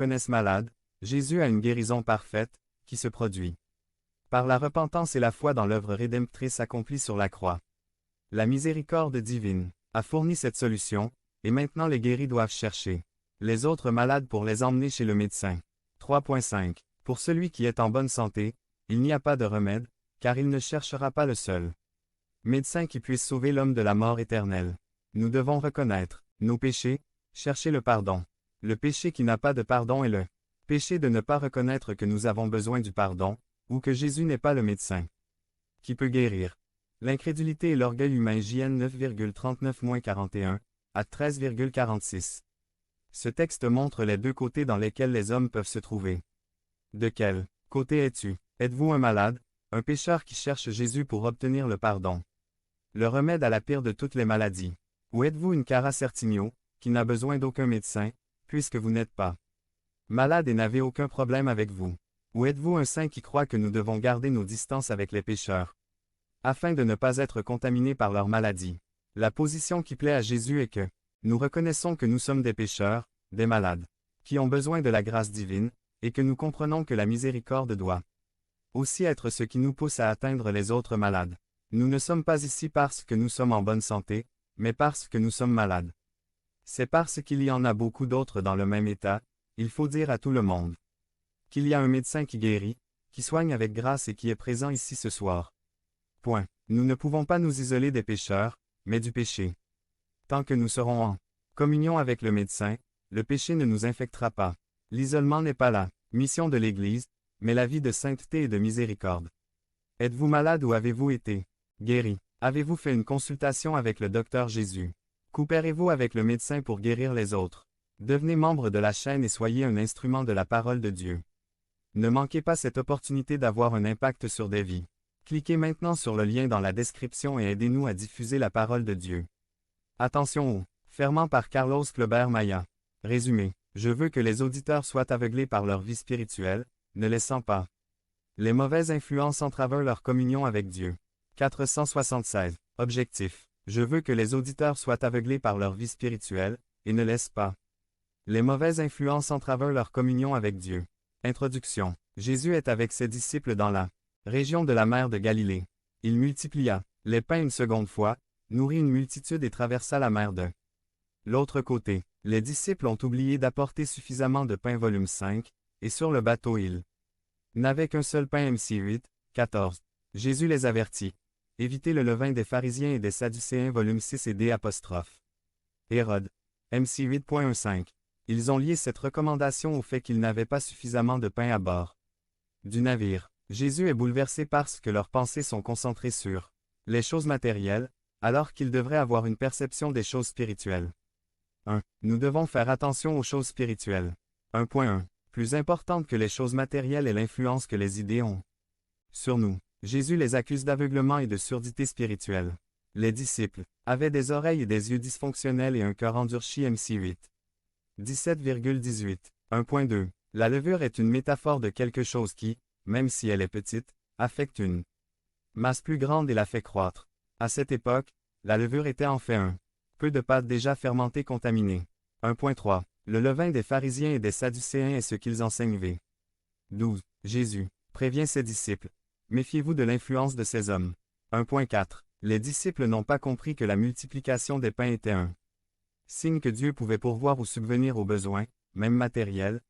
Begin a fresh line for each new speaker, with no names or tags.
reconnaissent malades, Jésus a une guérison parfaite, qui se produit par la repentance et la foi dans l'œuvre rédemptrice accomplie sur la croix. La miséricorde divine a fourni cette solution, et maintenant les guéris doivent chercher les autres malades pour les emmener chez le médecin. 3.5. Pour celui qui est en bonne santé, il n'y a pas de remède, car il ne cherchera pas le seul médecin qui puisse sauver l'homme de la mort éternelle. Nous devons reconnaître nos péchés, chercher le pardon. Le péché qui n'a pas de pardon est le péché de ne pas reconnaître que nous avons besoin du pardon, ou que Jésus n'est pas le médecin qui peut guérir. L'incrédulité et l'orgueil humain JN 9,39-41, à 13,46. Ce texte montre les deux côtés dans lesquels les hommes peuvent se trouver. De quel côté es-tu? Êtes-vous un malade, un pécheur qui cherche Jésus pour obtenir le pardon, le remède à la pire de toutes les maladies? Ou êtes-vous une cara certigno, qui n'a besoin d'aucun médecin, puisque vous n'êtes pas malade et n'avez aucun problème avec vous? Ou êtes-vous un saint qui croit que nous devons garder nos distances avec les pécheurs, afin de ne pas être contaminés par leur maladie? La position qui plaît à Jésus est que nous reconnaissons que nous sommes des pécheurs, des malades, qui ont besoin de la grâce divine, et que nous comprenons que la miséricorde doit aussi être ce qui nous pousse à atteindre les autres malades. Nous ne sommes pas ici parce que nous sommes en bonne santé, mais parce que nous sommes malades. C'est parce qu'il y en a beaucoup d'autres dans le même état, il faut dire à tout le monde qu'il y a un médecin qui guérit, qui soigne avec grâce et qui est présent ici ce soir. Point. Nous ne pouvons pas nous isoler des pécheurs, mais du péché. Tant que nous serons en communion avec le médecin, le péché ne nous infectera pas. L'isolement n'est pas la mission de l'Église, mais la vie de sainteté et de miséricorde. Êtes-vous malade ou avez-vous été guéri? Avez-vous fait une consultation avec le docteur Jésus? Coopérez-vous avec le médecin pour guérir les autres? Devenez membre de la chaîne et soyez un instrument de la parole de Dieu. Ne manquez pas cette opportunité d'avoir un impact sur des vies. Cliquez maintenant sur le lien dans la description et aidez-nous à diffuser la parole de Dieu. Attention au ferment par Carlos Clobert Maya. Résumé. Je veux que les auditeurs soient aveuglés par leur vie spirituelle, ne laissant pas les mauvaises influences entraver leur communion avec Dieu. 476. Objectif. Je veux que les auditeurs soient aveuglés par leur vie spirituelle, et ne laissent pas les mauvaises influences entraver leur communion avec Dieu. Introduction. Jésus est avec ses disciples dans la région de la mer de Galilée. Il multiplia les pains une seconde fois, nourrit une multitude et traversa la mer de l'autre côté. Les disciples ont oublié d'apporter suffisamment de pain volume 5, et sur le bateau ils n'avaient qu'un seul pain MC 8, 14. Jésus les avertit. Évitez le levain des pharisiens et des sadducéens volume 6 et D'. Hérode. MC 8.15. Ils ont lié cette recommandation au fait qu'ils n'avaient pas suffisamment de pain à bord du navire. Jésus est bouleversé parce que leurs pensées sont concentrées sur les choses matérielles, alors qu'ils devraient avoir une perception des choses spirituelles. 1. Nous devons faire attention aux choses spirituelles. 1.1. Plus importante que les choses matérielles est l'influence que les idées ont sur nous. Jésus les accuse d'aveuglement et de surdité spirituelle. Les disciples avaient des oreilles et des yeux dysfonctionnels et un cœur endurci MC 8. 17,18. 1.2. La levure est une métaphore de quelque chose qui, même si elle est petite, affecte une masse plus grande et la fait croître. À cette époque, la levure était en fait un peu de pâte déjà fermentée contaminée. 1.3. Le levain des pharisiens et des sadducéens est ce qu'ils enseignent. 12. Jésus prévient ses disciples. Méfiez-vous de l'influence de ces hommes. 1.4. Les disciples n'ont pas compris que la multiplication des pains était un signe que Dieu pouvait pourvoir ou subvenir aux besoins, même matériels,